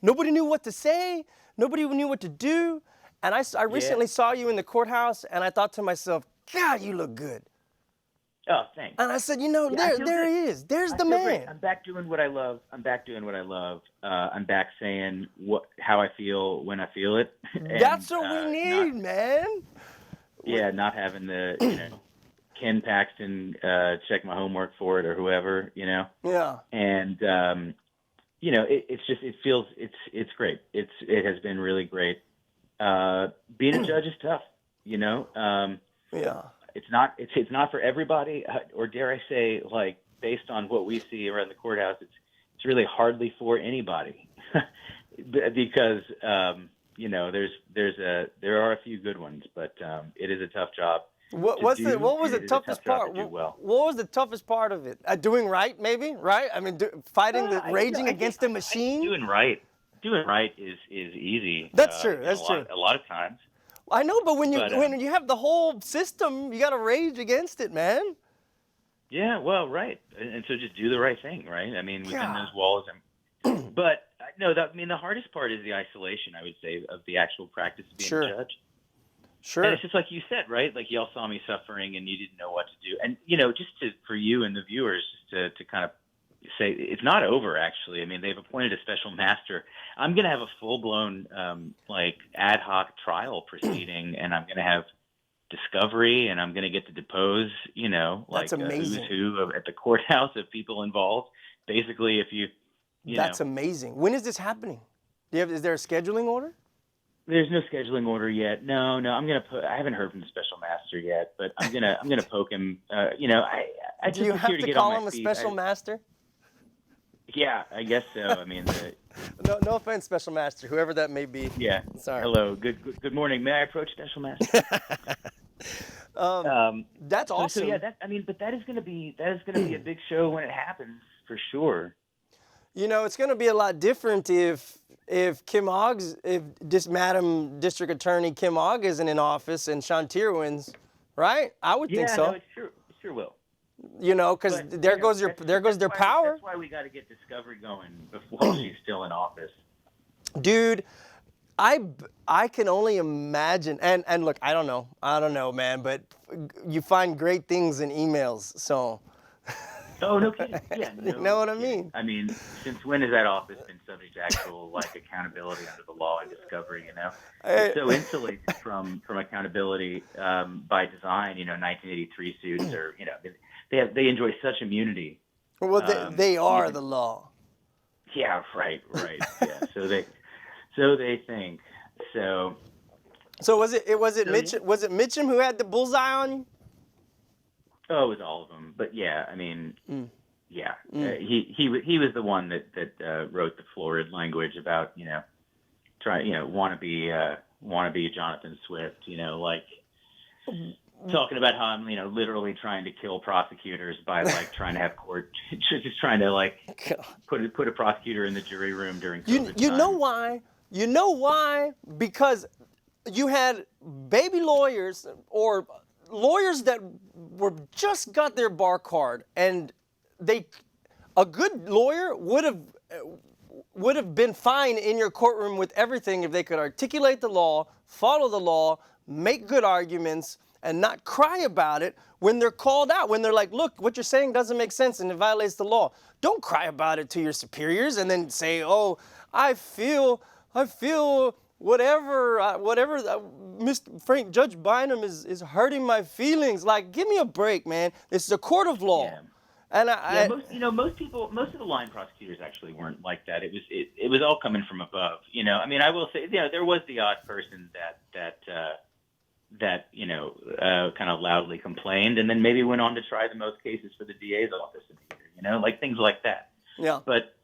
Speaker 1: nobody knew what to say. Nobody knew what to do. And I recently saw you in the courthouse, and I thought to myself, God, you look good.
Speaker 3: Oh, thanks.
Speaker 1: And I said, there he is. There's the man.
Speaker 3: Great. I'm back doing what I love. I'm back saying how I feel when I feel it.
Speaker 1: That's what we need, man.
Speaker 3: Yeah, not having the, Ken Paxton check my homework for it or whoever, Yeah. And, it's great. It has been really great. Being a judge is tough,
Speaker 1: Yeah.
Speaker 3: It's not for everybody, or dare I say, like based on what we see around the courthouse, it's really hardly for anybody, because there are a few good ones, but it is a tough job.
Speaker 1: What was the toughest part? What was the toughest part of it? Doing right, maybe, right? I mean, raging against the machine.
Speaker 3: Doing right is easy.
Speaker 1: That's true. That's true.
Speaker 3: A lot of times.
Speaker 1: I know, but when you have the whole system, you got to rage against it, man.
Speaker 3: Yeah, well, right, and so just do the right thing, right? I mean, within those walls. But no, I mean, the hardest part is the isolation, I would say, of the actual practice of being a judge.
Speaker 1: Sure.
Speaker 3: And it's just like you said, right? Like y'all saw me suffering and you didn't know what to do. And, just for you and the viewers, just to kind of say it's not over, actually. I mean, they've appointed a special master. I'm going to have a full-blown, ad hoc trial proceeding, and I'm going to have discovery, and I'm going to get to depose,
Speaker 1: That's amazing.
Speaker 3: who's who at the courthouse of people involved. Basically, if
Speaker 1: That's amazing. When is this happening? Is there a scheduling order?
Speaker 3: There's no scheduling order yet. No. I haven't heard from the special master yet, but I'm gonna poke him. I just
Speaker 1: Do you have to call him a special master?
Speaker 3: Yeah, I guess so. I mean,
Speaker 1: no offense, special master, whoever that may be.
Speaker 3: Yeah.
Speaker 1: Sorry.
Speaker 3: Hello. Good morning. May I approach special master?
Speaker 1: That's awesome.
Speaker 3: So yeah, but that is gonna be a big show when it happens, for sure.
Speaker 1: It's going to be a lot different if Kim Oggs, if Madam District Attorney Kim Ogg isn't in office and Shantir wins, right? I would think so.
Speaker 3: Yeah, no, it sure will.
Speaker 1: Because there goes their power.
Speaker 3: That's why we got to get discovery going before she's still in office.
Speaker 1: Dude, I can only imagine, and look, I don't know, man, but you find great things in emails, so.
Speaker 3: Oh, no kidding. Yeah,
Speaker 1: you know what I mean?
Speaker 3: I mean, since when has that office been subject to actual accountability under the law and discovery? It's so insulated from accountability by design. 1983 suits are they enjoy such immunity.
Speaker 1: Well, they are the law.
Speaker 3: Yeah, right. Yeah, so they think so.
Speaker 1: So was it Mitchum? Was it Mitchum who had the bullseye on you?
Speaker 3: Oh, it was all of them, but yeah, I mean, yeah, he was the one that wrote the florid language about want to be Jonathan Swift, talking about how I'm literally trying to kill prosecutors by trying to have court, just trying to put a prosecutor in the jury room during COVID
Speaker 1: you
Speaker 3: time.
Speaker 1: know why? You know why? Because you had baby lawyers or lawyers that were just got their bar card, and a good lawyer would have been fine in your courtroom with everything if they could articulate the law, follow the law, make good arguments, and not cry about it when they're called out, when they're like, look, what you're saying doesn't make sense and it violates the law. Don't cry about it to your superiors and then say, oh, I feel whatever, Mr. Frank, Judge Bynum is hurting my feelings. Give me a break, man. This is a court of law.
Speaker 3: Yeah.
Speaker 1: And
Speaker 3: most of the line prosecutors actually weren't like that. It was all coming from above. I mean, I will say, there was the odd person that kind of loudly complained and then maybe went on to try the most cases for the DA's office in the year, things like that.
Speaker 1: Yeah.
Speaker 3: But,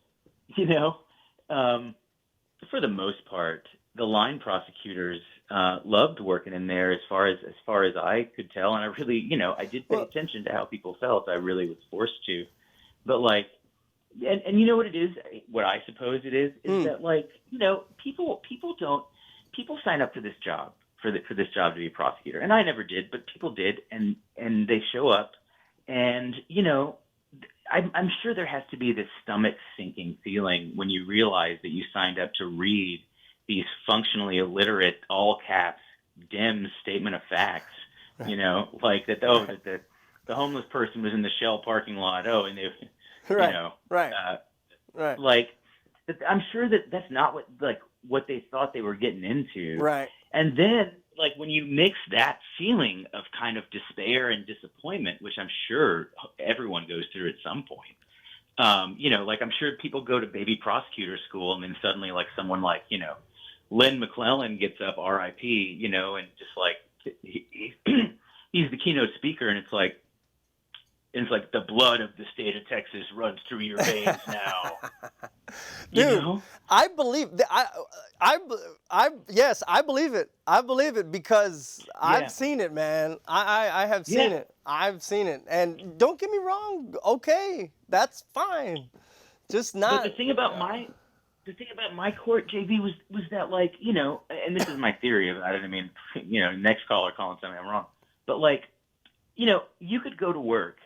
Speaker 3: for the most part, the line prosecutors loved working in there as far as I could tell, and I really, I did pay attention to how people felt. I really was forced to, but and you know what it is? What I suppose it is that people sign up for this job for this job to be a prosecutor, and I never did, but people did, and they show up, and I'm sure there has to be this stomach sinking feeling when you realize that you signed up to read these functionally illiterate, all caps, dim statement of facts, that the homeless person was in the Shell parking lot. Oh, and they,
Speaker 1: right.
Speaker 3: I'm sure that's not what they thought they were getting into.
Speaker 1: Right.
Speaker 3: And then, when you mix that feeling of kind of despair and disappointment, which I'm sure everyone goes through at some point, I'm sure people go to baby prosecutor school and then suddenly someone Lynn McClellan gets up, R.I.P., and just he's the keynote speaker, and it's like the blood of the state of Texas runs through your veins now.
Speaker 1: Dude, I believe that. Yes, I believe it. I believe it because I've seen it, man. I have seen it. I've seen it, and don't get me wrong. Okay, that's fine. Just not.
Speaker 3: But the thing about my court, JV, was that and this is my theory about it. I mean, next caller calling something I'm wrong, but you could go to work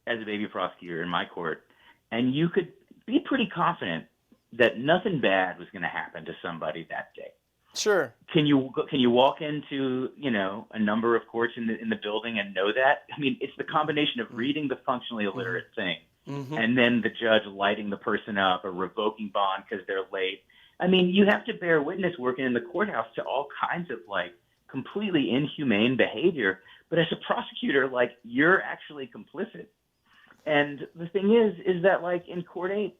Speaker 3: as a baby prosecutor in my court, and you could be pretty confident that nothing bad was going to happen to somebody that day.
Speaker 1: Sure.
Speaker 3: Can you walk into, a number of courts in the building and know that? I mean, it's the combination of reading the functionally illiterate thing and then the judge lighting the person up or revoking bond because they're late. I mean, you have to bear witness working in the courthouse to all kinds of completely inhumane behavior. But as a prosecutor, you're actually complicit. And the thing is that in Court 8,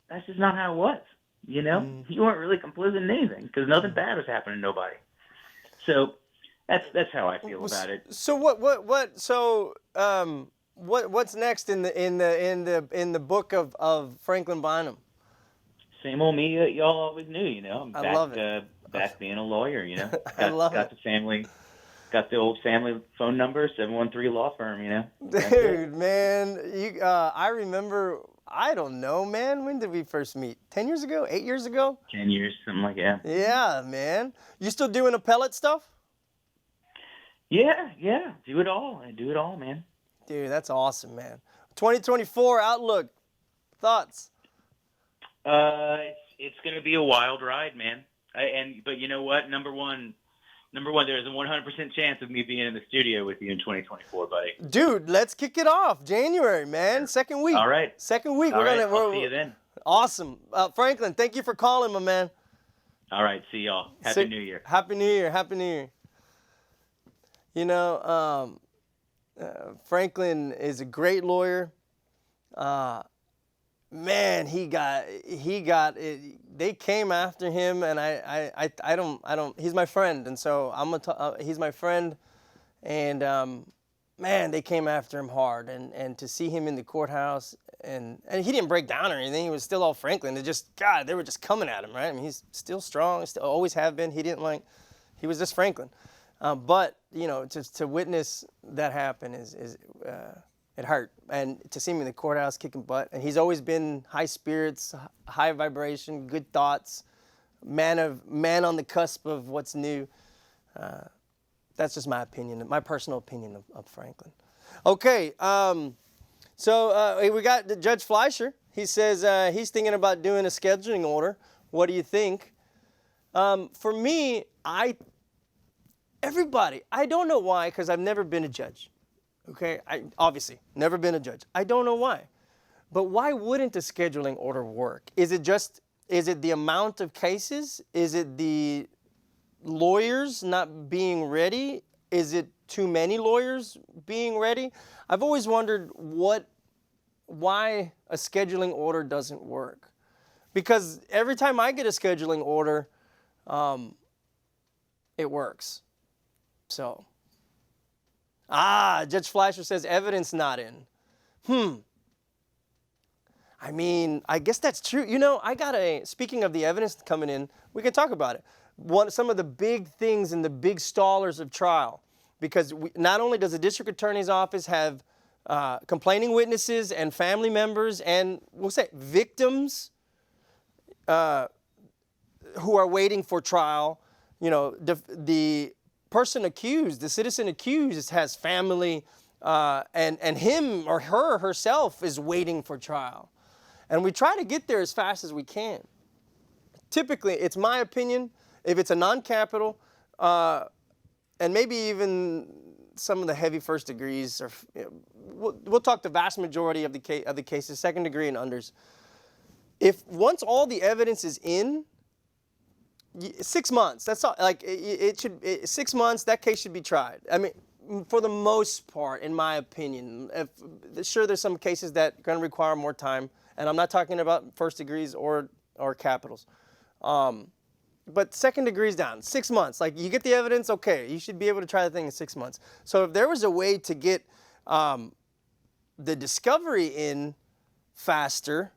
Speaker 3: that's just not how it was. You weren't really complicit in anything because nothing bad was happening to nobody. So that's how I feel about it.
Speaker 1: So what's next in the book of Franklin Bynum?
Speaker 3: Same old me y'all always knew. I'm back,
Speaker 1: I love it.
Speaker 3: Back being a lawyer.
Speaker 1: I love
Speaker 3: got
Speaker 1: it.
Speaker 3: Got the old family phone number, 713 law firm.
Speaker 1: Dude, man, I remember. I don't know, man. When did we first meet? 10 years ago? 8 years ago?
Speaker 3: 10 years, something like that.
Speaker 1: Yeah, man. You still doing appellate stuff?
Speaker 3: Yeah. Do it all. I do it all, man.
Speaker 1: Dude, that's awesome, man. 2024 outlook, thoughts?
Speaker 3: It's going to be a wild ride, man. But you know what? Number one, there's a 100% chance of me being in the studio with you in 2024, buddy.
Speaker 1: Dude, let's kick it off. January, man. Second week.
Speaker 3: All right.
Speaker 1: Second week.
Speaker 3: I'll see you then.
Speaker 1: Awesome. Franklin, thank you for calling, my man.
Speaker 3: All right. See y'all. Happy New Year.
Speaker 1: Happy New Year. Happy New Year. Franklin is a great lawyer. Man, he got it. They came after him, and I don't. He's my friend, and so he's my friend, and man, they came after him hard, and to see him in the courthouse, and he didn't break down or anything. He was still all Franklin. They were just coming at him, right? I mean, he's still strong, still always have been. He was just Franklin, but to witness that happen is. It hurt, and to see him in the courthouse kicking butt, and he's always been high spirits, high vibration, good thoughts, man on the cusp of what's new. That's just my opinion, my personal opinion of Franklin. Okay, so we got Judge Fleischer. He says he's thinking about doing a scheduling order. What do you think? For me, I don't know why, because I've never been a judge. Okay, I obviously never been a judge. I don't know why. But why wouldn't a scheduling order work? Is it the amount of cases? Is it the lawyers not being ready? Is it too many lawyers being ready? I've always wondered why a scheduling order doesn't work. Because every time I get a scheduling order, it works. So. Judge Fleischer says evidence not in. I mean, I guess that's true. Speaking of the evidence coming in, we can talk about it. Some of the big things and the big stallers of trial, because not only does the district attorney's office have complaining witnesses and family members and we'll say victims who are waiting for trial, the person accused, the citizen accused has family and him or her herself is waiting for trial. And we try to get there as fast as we can. Typically, it's my opinion, if it's a non-capital, and maybe even some of the heavy first degrees, we'll talk the vast majority of the cases, second degree and unders. If once all the evidence is in, 6 months. That's all. 6 months. That case should be tried. I mean, for the most part, in my opinion. Sure, there's some cases that are going to require more time, and I'm not talking about first degrees or capitals. But second degrees down, 6 months. You get the evidence, okay, you should be able to try the thing in 6 months. So if there was a way to get the discovery in faster,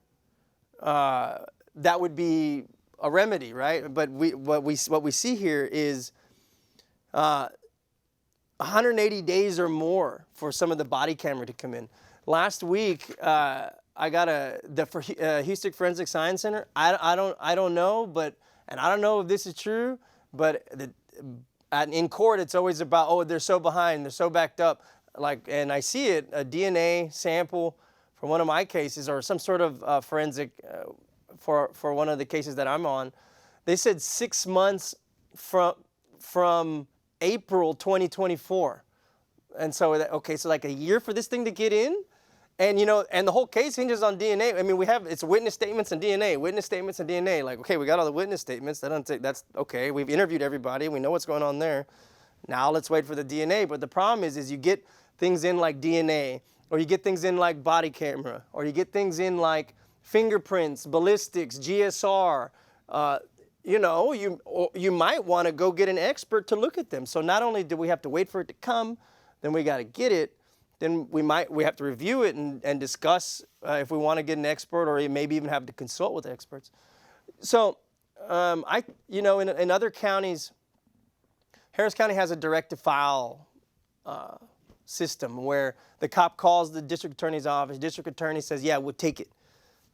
Speaker 1: that would be a remedy, right? But what we see here is 180 days or more for some of the body camera to come in. Last week, I got for Houston Forensic Science Center. I don't know, and I don't know if this is true, but in court it's always about they're so behind, they're so backed up, and I see it, a DNA sample from one of my cases or some sort of forensic for one of the cases that I'm on. They said 6 months from April 2024. And so, okay, so like a year for this thing to get in? And, and the whole case hinges on DNA. I mean, it's witness statements and DNA, witness statements and DNA. Like, okay, we got all the witness statements. That's okay. We've interviewed everybody. We know what's going on there. Now let's wait for the DNA. But the problem is you get things in like DNA, or you get things in like body camera, or you get things in like fingerprints, ballistics, GSR. You might want to go get an expert to look at them. So not only do we have to wait for it to come, then we got to get it. Then we have to review it and discuss if we want to get an expert, or maybe even have to consult with experts. So, in other counties, Harris County has a direct to file system where the cop calls the district attorney's office. District attorney says, "Yeah, we'll take it,"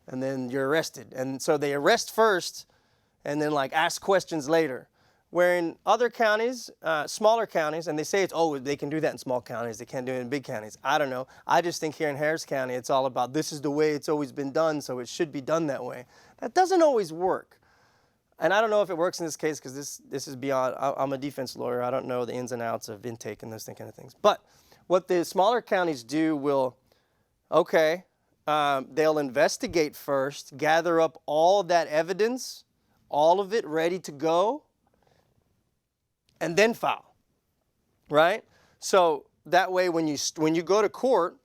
Speaker 1: and then you're arrested. And so they arrest first, and then ask questions later. Where in other counties, smaller counties, and they say they can do that in small counties, they can't do it in big counties. I don't know. I just think here in Harris County, it's all about this is the way it's always been done, so it should be done that way. That doesn't always work. And I don't know if it works in this case because this is beyond, I'm a defense lawyer. I don't know the ins and outs of intake and those kind of things. But what the smaller counties do they'll investigate first, gather up all of that evidence, all of it ready to go, and then file, right? So that way, when you go to court,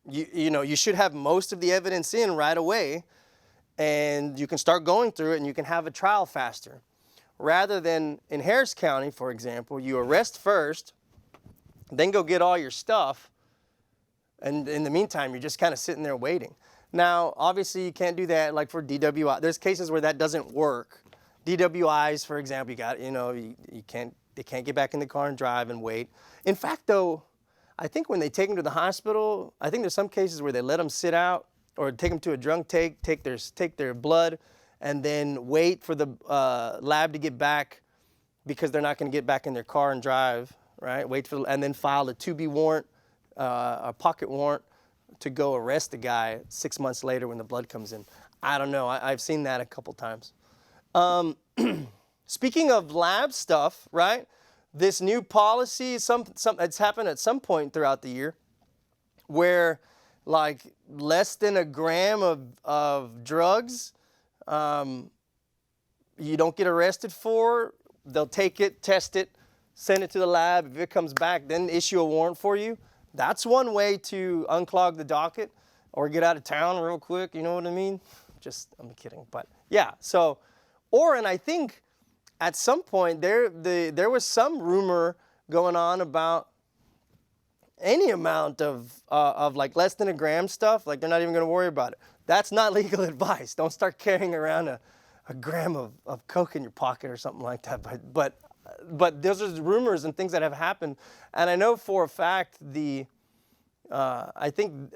Speaker 1: you should have most of the evidence in right away, and you can start going through it, and you can have a trial faster. Rather than in Harris County, for example, you arrest first, then go get all your stuff, and in the meantime, you're just kind of sitting there waiting. Now, obviously, you can't do that like for DWI. There's cases where that doesn't work. DWIs, for example, they can't get back in the car and drive and wait. In fact, though, I think when they take them to the hospital, I think there's some cases where they let them sit out or take them to a drunk take their blood, and then wait for the lab to get back because they're not going to get back in their car and drive, right? And then file a 2B warrant, a pocket warrant to go arrest the guy 6 months later when the blood comes in. I don't know. I've seen that a couple times. Speaking of lab stuff, right? This new policy, it's happened at some point throughout the year, where less than a gram of drugs, you don't get arrested for. They'll take it, test it, send it to the lab. If it comes back, then issue a warrant for you. That's one way to unclog the docket or get out of town real quick. You know what I mean? I'm kidding, but yeah. So. And I think at some point there was some rumor going on about any amount of less than a gram stuff. They're not even going to worry about it. That's not legal advice. Don't start carrying around a gram of coke in your pocket or something like that. But those are rumors and things that have happened. And I know for a fact I think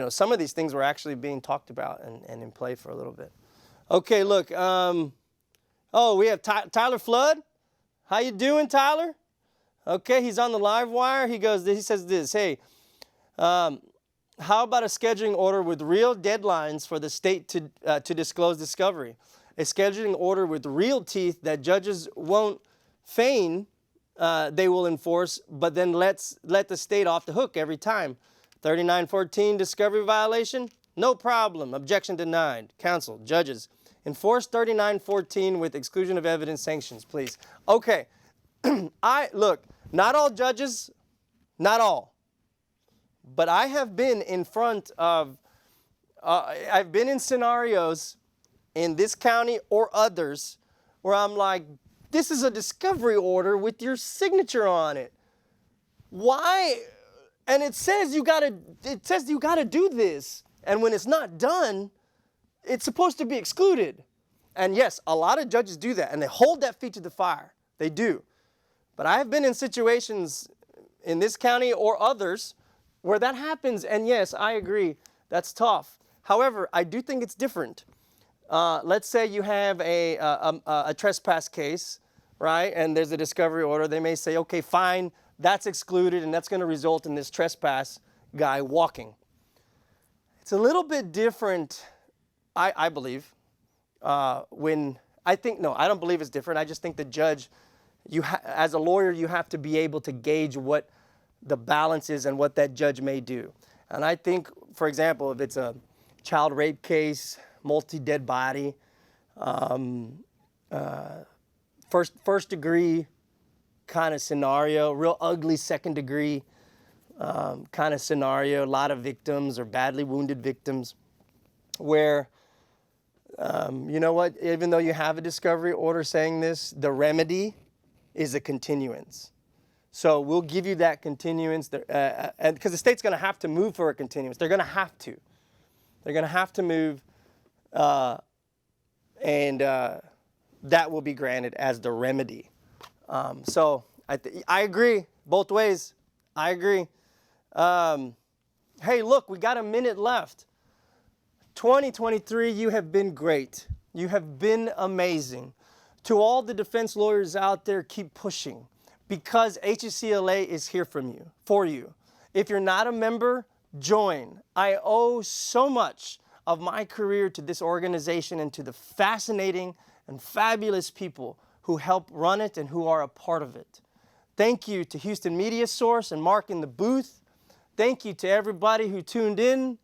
Speaker 1: some of these things were actually being talked about and in play for a little bit. Okay, look. We have Tyler Flood. How you doing, Tyler? Okay, he's on the live wire. He says this. Hey, how about a scheduling order with real deadlines for the state to disclose discovery? A scheduling order with real teeth that judges won't feign they will enforce, but then let the state off the hook every time. 3914 discovery violation? No problem. Objection denied. Counsel, judges. Enforce 3914 with exclusion of evidence sanctions, please. Okay, look, not all judges, not all, but I have been in front of, I've been in scenarios in this county or others where I'm like, this is a discovery order with your signature on it. Why? And it says you gotta do this, and when it's not done, it's supposed to be excluded. And yes, a lot of judges do that, and they hold that feet to the fire. They do. But I have been in situations in this county or others where that happens, and yes, I agree, that's tough. However, I do think it's different. Let's say you have a trespass case, right, and there's a discovery order. They may say, okay, fine, that's excluded, and that's going to result in this trespass guy walking. It's a little bit different I believe when I think, no, I don't believe it's different. I just think the judge, as a lawyer, you have to be able to gauge what the balance is and what that judge may do. And I think, for example, if it's a child rape case, multi-dead body, first degree kind of scenario, real ugly second degree kind of scenario, a lot of victims or badly wounded victims, where you know what, even though you have a discovery order saying this, the remedy is a continuance. So we'll give you that continuance, and because the state's going to have to move for a continuance. They're going to have to. They're going to have to move, and that will be granted as the remedy. So I agree both ways. I agree. Hey, look, we got a minute left. 2023, you have been great. You have been amazing. To all the defense lawyers out there, keep pushing, because HSCLA is here for you. If you're not a member, join. I owe so much of my career to this organization and to the fascinating and fabulous people who help run it and who are a part of it. Thank you to Houston Media Source and Mark in the booth. Thank you to everybody who tuned in.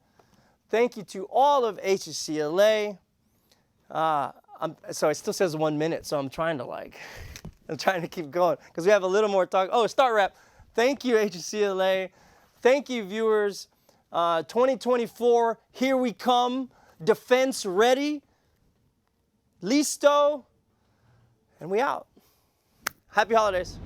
Speaker 1: Thank you to all of HSCLA. So it still says 1 minute, so I'm trying to keep going because we have a little more talk. Oh, start wrap. Thank you, HSCLA. Thank you, viewers. 2024, here we come. Defense ready. Listo. And we out. Happy holidays.